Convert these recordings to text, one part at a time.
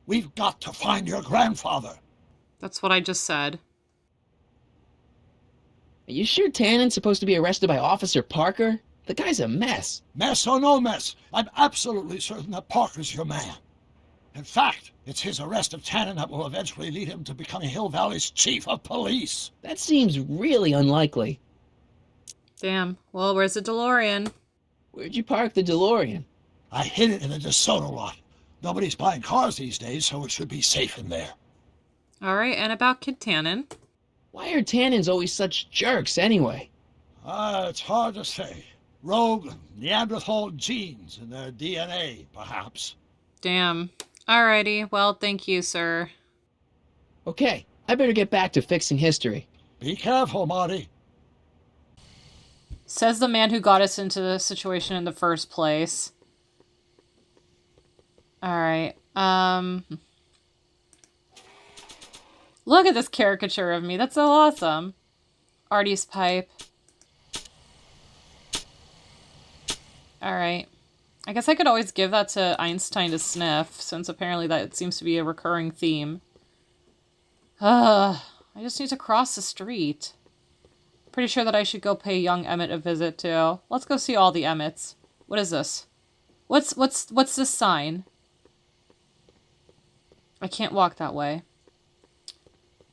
We've got to find your grandfather. That's what I just said. Are you sure Tannen's supposed to be arrested by Officer Parker? The guy's a mess. Mess or no mess, I'm absolutely certain that Parker's your man. In fact, it's his arrest of Tannen that will eventually lead him to becoming Hill Valley's chief of police. That seems really unlikely. Damn. Well, where's the DeLorean? Where'd you park the DeLorean? I hid it in the DeSoto lot. Nobody's buying cars these days, so it should be safe in there. Alright, and about Kid Tannen? Why are Tannens always such jerks anyway? It's hard to say. Rogue Neanderthal genes in their DNA, perhaps. Damn. Alrighty, well, thank you, sir. Okay, I better get back to fixing history. Be careful, Marty. Says the man who got us into the situation in the first place. Alright, look at this caricature of me. That's so awesome. Artie's pipe. Alright. I guess I could always give that to Einstein to sniff, since apparently that seems to be a recurring theme. I just need to cross the street. Pretty sure that I should go pay young Emmett a visit, too. Let's go see all the Emmets. What is this? What's this sign? I can't walk that way.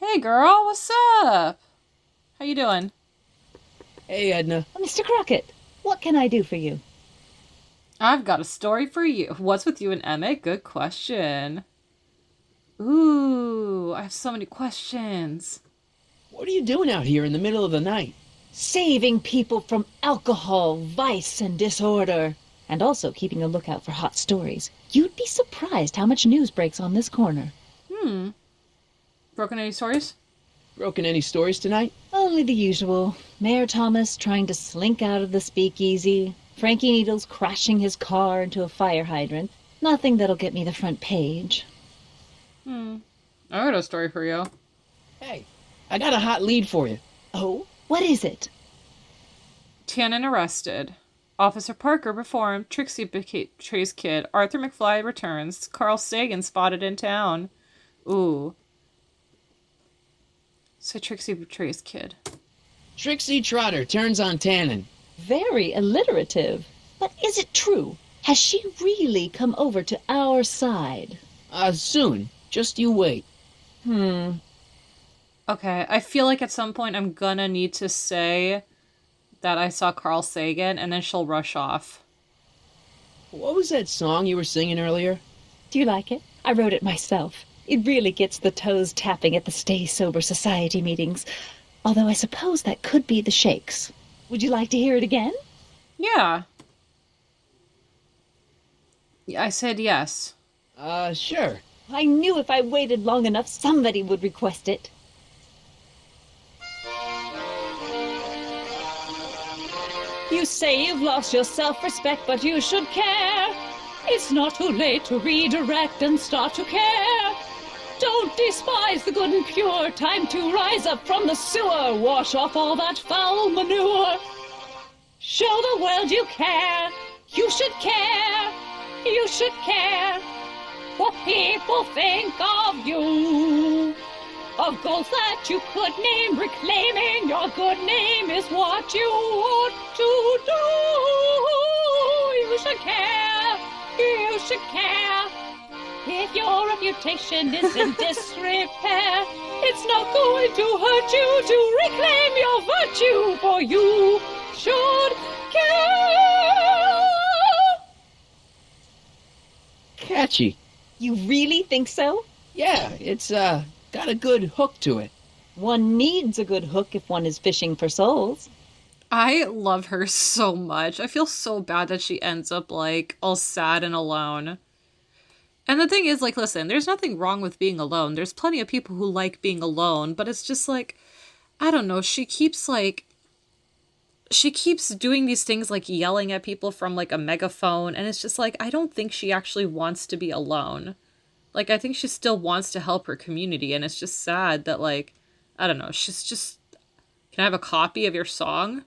Hey, girl, what's up? How you doing? Hey, Edna. Mr. Crockett, what can I do for you? I've got a story for you. What's with you and Emmett? Good question. Ooh, I have so many questions. What are you doing out here in the middle of the night? Saving people from alcohol, vice, and disorder. And also keeping a lookout for hot stories. You'd be surprised how much news breaks on this corner. Broken any stories? Broken any stories tonight? Only the usual. Mayor Thomas trying to slink out of the speakeasy. Frankie Needles crashing his car into a fire hydrant. Nothing that'll get me the front page. I got a story for you. Hey, I got a hot lead for you. Oh? What is it? Tannen arrested. Officer Parker before him. Trixie betrays kid. Arthur McFly returns. Carl Sagan spotted in town. Ooh. So Trixie betrays kid. Trixie Trotter turns on Tannen. Very alliterative. But is it true? Has she really come over to our side? Soon. Just you wait. Okay, I feel like at some point I'm gonna need to say that I saw Carl Sagan, and then she'll rush off. What was that song you were singing earlier? Do you like it? I wrote it myself. It really gets the toes tapping at the Stay Sober Society meetings. Although I suppose that could be the Shakes. Would you like to hear it again? Yeah. I said yes. Sure. I knew if I waited long enough, somebody would request it. You say you've lost your self-respect, but you should care. It's not too late to redirect and start to care. Don't despise the good and pure. Time to rise up from the sewer. Wash off all that foul manure. Show the world you care. You should care. You should care what people think of you. Of goals that you could name, reclaiming your good name is what you ought to do. You should care. You should care. If your reputation is in disrepair, it's not going to hurt you to reclaim your virtue, for you should care. Catchy. You really think so? Yeah, it's, got a good hook to it. One needs a good hook if one is fishing for souls. I love her so much. I feel so bad that she ends up, like, all sad and alone. And the thing is, like, listen, there's nothing wrong with being alone. There's plenty of people who like being alone, but it's just like, I don't know, she keeps doing these things like yelling at people from like a megaphone, and it's just like, I don't think she actually wants to be alone. Like, I think she still wants to help her community, and it's just sad that, like, I don't know, she's just, can I have a copy of your song?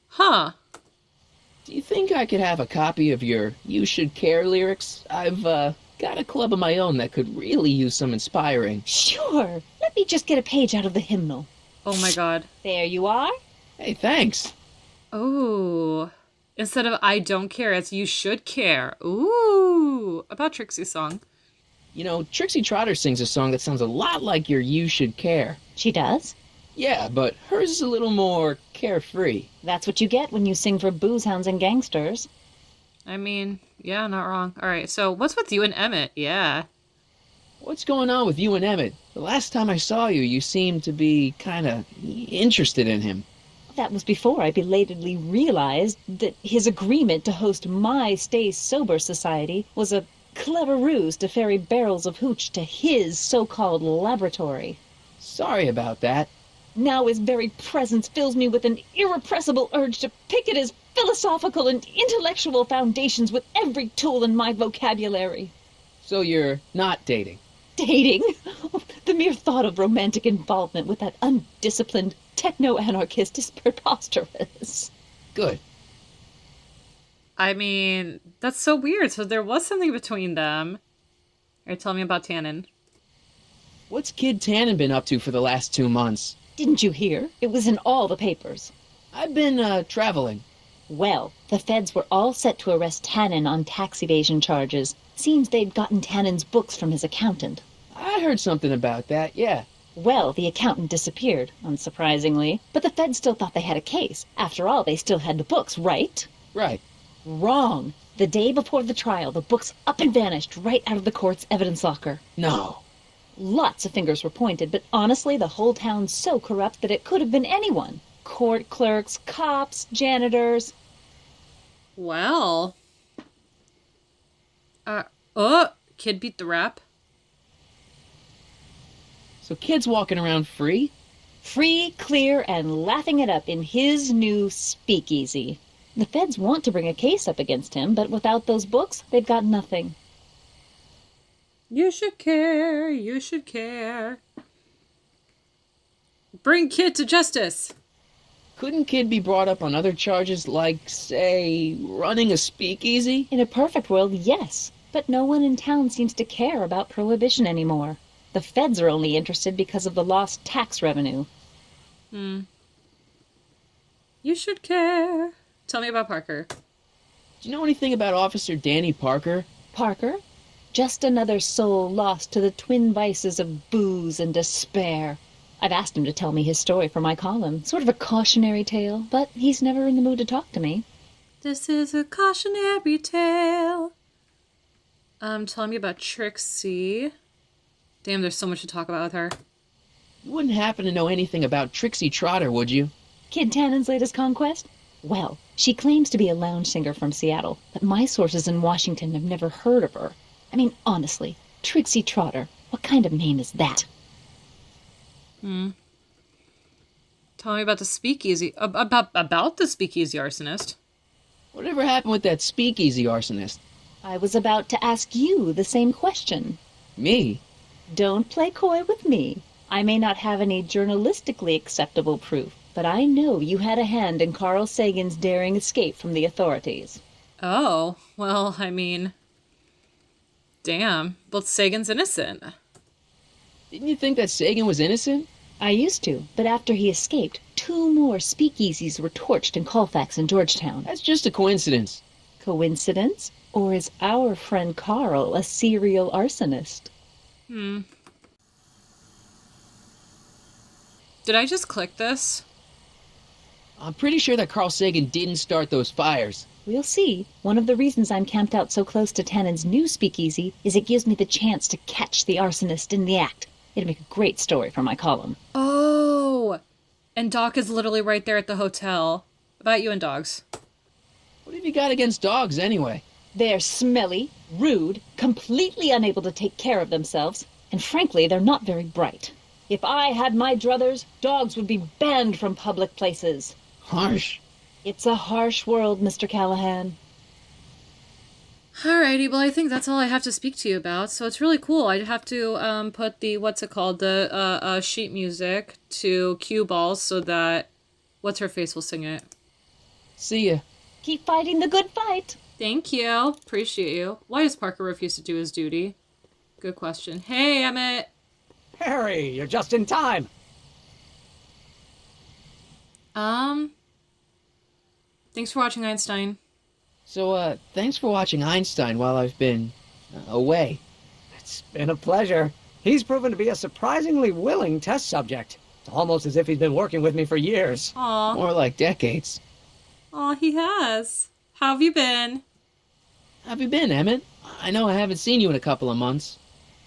Huh. Do you think I could have a copy of your You Should Care lyrics? I've, got a club of my own that could really use some inspiring. Sure. Let me just get a page out of the hymnal. Oh my god. There you are. Hey, thanks. Oh. Instead of I don't care, it's you should care. Ooh. About Trixie's song. You know, Trixie Trotter sings a song that sounds a lot like your You Should Care. She does? Yeah, but hers is a little more carefree. That's what you get when you sing for boozehounds and gangsters. I mean, yeah, not wrong. Alright, so what's with you and Emmett? Yeah. What's going on with you and Emmett? The last time I saw you, you seemed to be kinda interested in him. That was before I belatedly realized that his agreement to host my Stay Sober Society was a clever ruse to ferry barrels of hooch to his so-called laboratory. Sorry about that. Now his very presence fills me with an irrepressible urge to pick at his philosophical and intellectual foundations with every tool in my vocabulary. So you're not dating? Dating? The mere thought of romantic involvement with that undisciplined techno-anarchist is preposterous. Good. I mean, that's so weird. So there was something between them. Alright, tell me about Tannen. What's Kid Tannen been up to for the last 2 months? Didn't you hear? It was in all the papers. I've been, traveling. Well, the feds were all set to arrest Tannen on tax evasion charges. Seems they'd gotten Tannen's books from his accountant. I heard something about that, yeah. Well, the accountant disappeared, unsurprisingly. But the feds still thought they had a case. After all, they still had the books, right? Right. Wrong. The day before the trial, the books up and vanished right out of the court's evidence locker. No. Lots of fingers were pointed, but honestly, the whole town's so corrupt that it could have been anyone. Court clerks, cops, janitors. Well. Kid beat the rap. So Kid's walking around free? Free, clear, and laughing it up in his new speakeasy. The feds want to bring a case up against him, but without those books, they've got nothing. You should care. You should care. Bring Kid to justice. Couldn't Kid be brought up on other charges like, say, running a speakeasy? In a perfect world, yes. But no one in town seems to care about prohibition anymore. The feds are only interested because of the lost tax revenue. You should care. Tell me about Parker. Do you know anything about Officer Danny Parker? Parker? Just another soul lost to the twin vices of booze and despair. I've asked him to tell me his story for my column. Sort of a cautionary tale, but he's never in the mood to talk to me. This is a cautionary tale. Tell me about Trixie. Damn, there's so much to talk about with her. You wouldn't happen to know anything about Trixie Trotter, would you? Kid Tannen's latest conquest? Well, she claims to be a lounge singer from Seattle, but my sources in Washington have never heard of her. I mean, honestly, Trixie Trotter, what kind of name is that? Tell me about the speakeasy. About the speakeasy arsonist. Whatever happened with that speakeasy arsonist? I was about to ask you the same question. Me? Don't play coy with me. I may not have any journalistically acceptable proof, but I know you had a hand in Carl Sagan's daring escape from the authorities. Oh, well, I mean... Damn, but Sagan's innocent. Didn't you think that Sagan was innocent? I used to, but after he escaped, 2 more speakeasies were torched in Colfax and Georgetown. That's just a coincidence. Coincidence? Or is our friend Carl a serial arsonist? Did I just click this? I'm pretty sure that Carl Sagan didn't start those fires. We'll see. One of the reasons I'm camped out so close to Tannen's new speakeasy is it gives me the chance to catch the arsonist in the act. It'd make a great story for my column. Oh! And Doc is literally right there at the hotel. About you and dogs. What have you got against dogs, anyway? They're smelly, rude, completely unable to take care of themselves, and frankly, they're not very bright. If I had my druthers, dogs would be banned from public places. Harsh. It's a harsh world, Mr. Callahan. Alrighty, well, I think that's all I have to speak to you about. So it's really cool. I'd have to put the, the sheet music to cue balls so that what's-her-face will sing it. See ya. Keep fighting the good fight. Thank you. Appreciate you. Why does Parker refuse to do his duty? Good question. Hey, Emmett. Harry, you're just in time. Thanks for watching, Einstein. So, thanks for watching Einstein while I've been away. It's been a pleasure. He's proven to be a surprisingly willing test subject. It's almost as if he's been working with me for years. Aw. More like decades. Aw, he has. How have you been? How have you been, Emmett? I know I haven't seen you in a couple of months.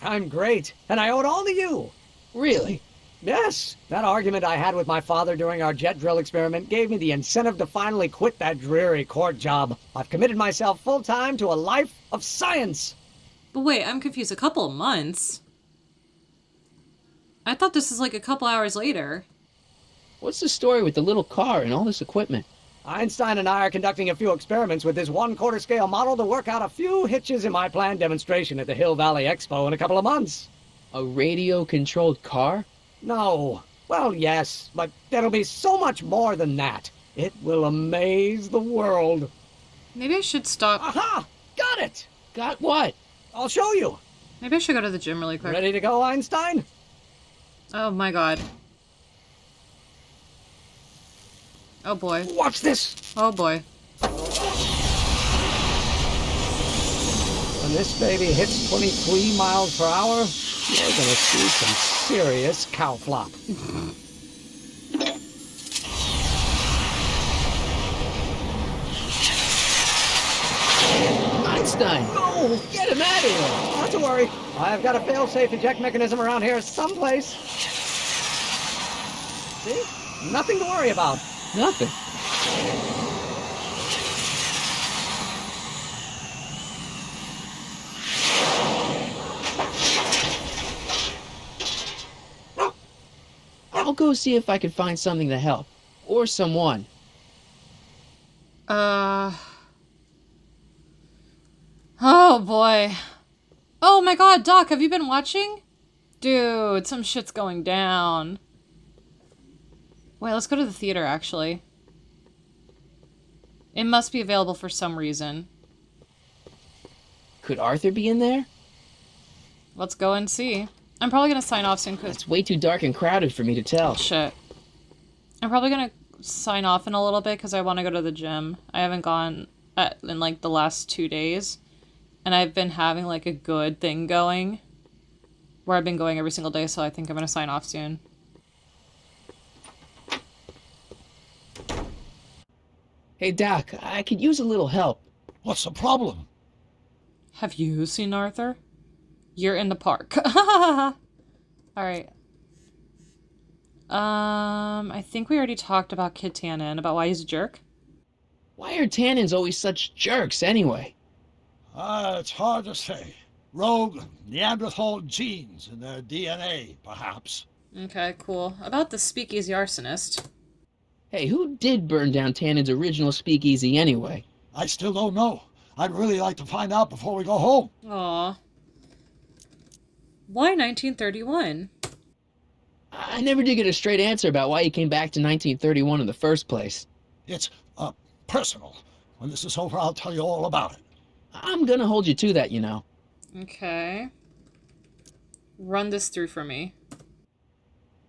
I'm great, and I owe it all to you. Really? Yes, that argument I had with my father during our jet drill experiment gave me the incentive to finally quit that dreary court job. I've committed myself full-time to a life of science. But wait, I'm confused. A couple of months? I thought this was like a couple hours later. What's the story with the little car and all this equipment? Einstein and I are conducting a few experiments with this 1/4 scale model to work out a few hitches in my planned demonstration at the Hill Valley Expo in a couple of months. A radio-controlled car? No. Well, yes, but it'll be so much more than that. It will amaze the world. Maybe I should stop. Aha! Got it! Got what? I'll show you. Maybe I should go to the gym really quick. Ready to go, Einstein? Oh my god. Oh boy. Watch this. Oh boy. When this baby hits 23 miles per hour, you're gonna see some serious cow flop. Einstein! Oh, Get him out of here! not to worry. I've got a fail-safe eject mechanism around here someplace. See? Nothing to worry about. Nothing. I'll go see if I can find something to help. Or someone. Oh boy. Oh my god, Doc, have you been watching? Dude, some shit's going down. Wait, let's go to the theater, actually. It must be available for some reason. Could Arthur be in there? Let's go and see. I'm probably gonna sign off soon, because... It's way too dark and crowded for me to tell. Shit. I'm probably gonna sign off in a little bit, because I want to go to the gym. I haven't gone in, like, the last 2 days. And I've been having, like, a good thing going. Where I've been going every single day, so I think I'm gonna sign off soon. Hey, Doc, I could use a little help. What's the problem? Have you seen Arthur? You're in the park. Alright. I think we already talked about Kid Tannen, about why he's a jerk. Why are Tannins always such jerks, anyway? It's hard to say. Rogue Neanderthal genes in their DNA, perhaps. Okay, cool. About the speakeasy arsonist. Hey, who did burn down Tannen's original speakeasy anyway? I still don't know. I'd really like to find out before we go home. Aw. Why 1931? I never did get a straight answer about why he came back to 1931 in the first place. It's, personal. When this is over, I'll tell you all about it. I'm gonna hold you to that, you know. Okay. Run this through for me.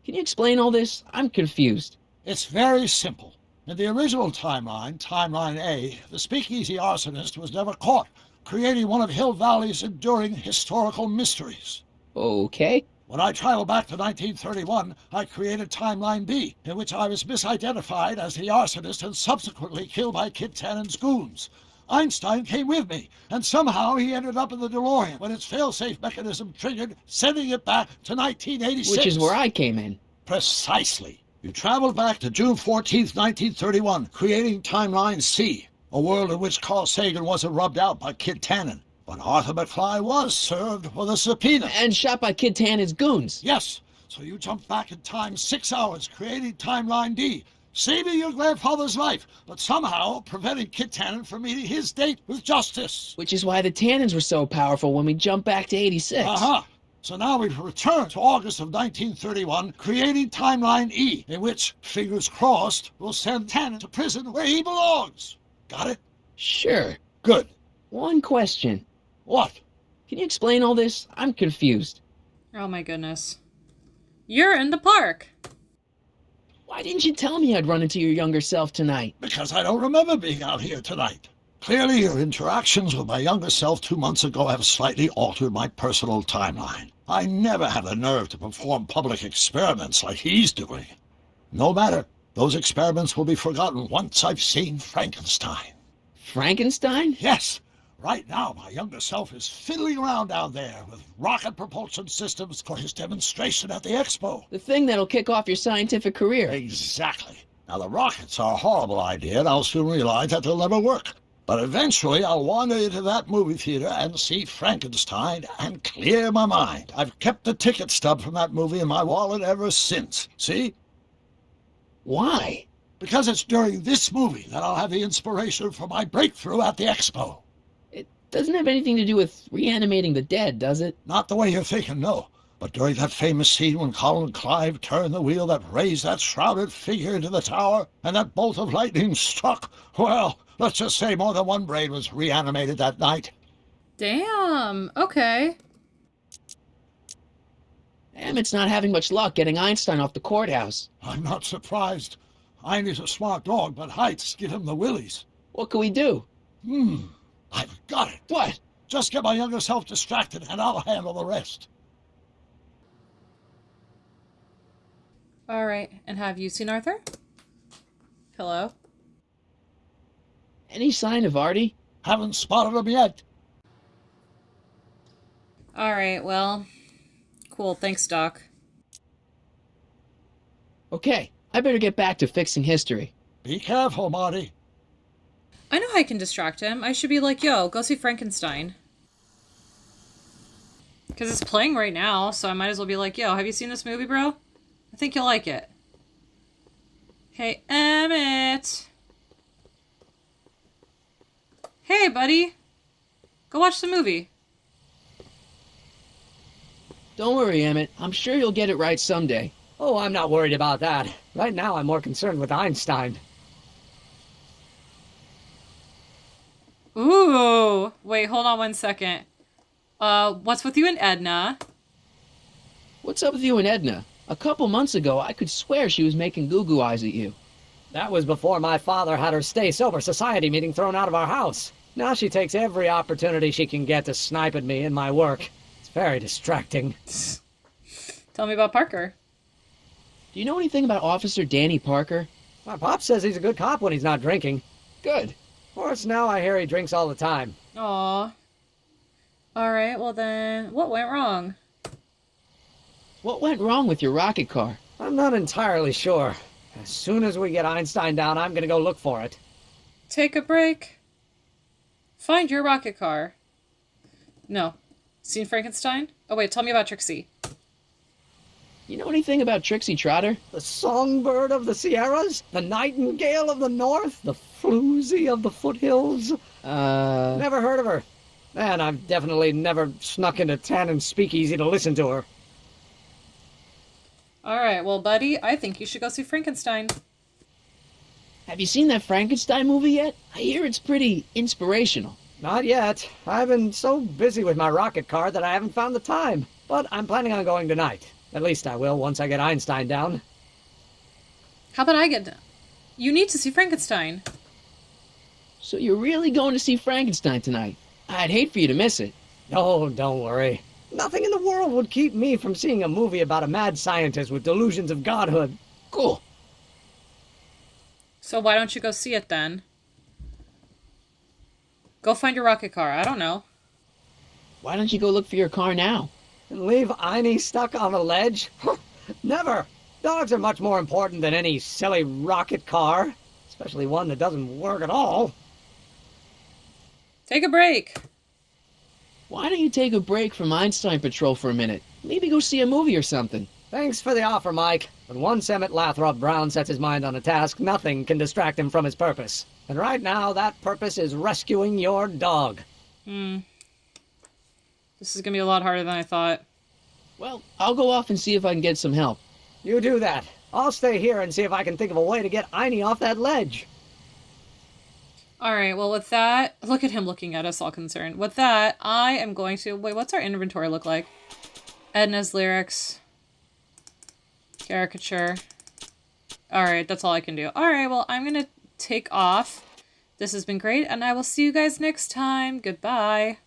Can you explain all this? I'm confused. It's very simple. In the original timeline, Timeline A, the speakeasy arsonist was never caught, creating one of Hill Valley's enduring historical mysteries. Okay. When I traveled back to 1931, I created Timeline B, in which I was misidentified as the arsonist and subsequently killed by Kid Tannen's goons. Einstein came with me, and somehow he ended up in the DeLorean when its fail-safe mechanism triggered, sending it back to 1986. Which is where I came in. Precisely. You traveled back to June 14th, 1931, creating Timeline C, a world in which Carl Sagan wasn't rubbed out by Kid Tannen. But Arthur McFly was served with a subpoena. And shot by Kid Tannen's goons. Yes, so you jumped back in time 6 hours, creating Timeline D, saving your grandfather's life, but somehow preventing Kid Tannen from meeting his date with justice. Which is why the Tannens were so powerful when we jumped back to 86. Uh-huh. So now we've returned to August of 1931, creating Timeline E, in which, fingers crossed, we'll send Tannen to prison where he belongs. Got it? Sure. Good. One question. What? Can you explain all this? I'm confused. Oh my goodness. You're in the park. Why didn't you tell me I'd run into your younger self tonight? Because I don't remember being out here tonight. Clearly, your interactions with my younger self 2 months ago have slightly altered my personal timeline. I never had the nerve to perform public experiments like he's doing. No matter. Those experiments will be forgotten once I've seen Frankenstein. Frankenstein? Yes. Right now, my younger self is fiddling around down there with rocket propulsion systems for his demonstration at the expo. The thing that'll kick off your scientific career. Exactly. Now, the rockets are a horrible idea, and I'll soon realize that they'll never work. But eventually, I'll wander into that movie theater and see Frankenstein and clear my mind. I've kept the ticket stub from that movie in my wallet ever since. See? Why? Because it's during this movie that I'll have the inspiration for my breakthrough at the expo. It doesn't have anything to do with reanimating the dead, does it? Not the way you're thinking, no. But during that famous scene when Colin Clive turned the wheel that raised that shrouded figure into the tower, and that bolt of lightning struck, well, let's just say more than one brain was reanimated that night. Damn. Okay. Emmett's not having much luck getting Einstein off the courthouse. I'm not surprised. Einstein's a smart dog, but heights give him the willies. What can we do? I've got it. What? Just get my younger self distracted, and I'll handle the rest. All right. And have you seen Arthur? Hello? Any sign of Artie? Haven't spotted him yet. All right. Well, cool. Thanks, Doc. Okay, I better get back to fixing history. Be careful, Marty. I know I can distract him. I should be like, yo, go see Frankenstein. Because it's playing right now, so I might as well be like, yo, have you seen this movie, bro? I think you'll like it. Hey, Emmett. Hey, buddy. Go watch the movie. Don't worry, Emmett. I'm sure you'll get it right someday. Oh, I'm not worried about that. Right now, I'm more concerned with Einstein. Ooh. Wait, hold on 1 second. What's with you and Edna? What's up with you and Edna? A couple months ago, I could swear she was making goo-goo eyes at you. That was before my father had her Stay Sober Society meeting thrown out of our house. Now she takes every opportunity she can get to snipe at me in my work. It's very distracting. Tell me about Parker. Do you know anything about Officer Danny Parker? My pop says he's a good cop when he's not drinking. Good. Of course, now I hear he drinks all the time. Aw. Alright, well then, what went wrong? What went wrong with your rocket car? I'm not entirely sure. As soon as we get Einstein down, I'm gonna go look for it. Take a break. Find your rocket car. No. Seen Frankenstein? Oh wait, tell me about Trixie. You know anything about Trixie Trotter? The songbird of the Sierras? The nightingale of the north? The floozy of the foothills? Never heard of her. And I've definitely never snuck into Tannen's speakeasy to listen to her. Alright, well buddy, I think you should go see Frankenstein. Have you seen that Frankenstein movie yet? I hear it's pretty inspirational. Not yet. I've been so busy with my rocket car that I haven't found the time. But I'm planning on going tonight. At least I will once I get Einstein down. How about I get... You need to see Frankenstein. So you're really going to see Frankenstein tonight? I'd hate for you to miss it. Oh, don't worry. Nothing in the world would keep me from seeing a movie about a mad scientist with delusions of godhood. Cool. So why don't you go see it then? Go find your rocket car. I don't know. Why don't you go look for your car now? And leave Einie stuck on a ledge? Never! Dogs are much more important than any silly rocket car. Especially one that doesn't work at all. Take a break. Why don't you take a break from Einstein Patrol for a minute? Maybe go see a movie or something. Thanks for the offer, Mike. But once Emmett Lathrop Brown sets his mind on a task, nothing can distract him from his purpose. And right now, that purpose is rescuing your dog. This is gonna be a lot harder than I thought. Well, I'll go off and see if I can get some help. You do that. I'll stay here and see if I can think of a way to get Einie off that ledge. Alright, well with that, look at him looking at us all concerned. With that, I am going to, wait, what's our inventory look like? Edna's lyrics. Caricature. Alright, that's all I can do. Alright, well I'm gonna take off. This has been great, and I will see you guys next time. Goodbye.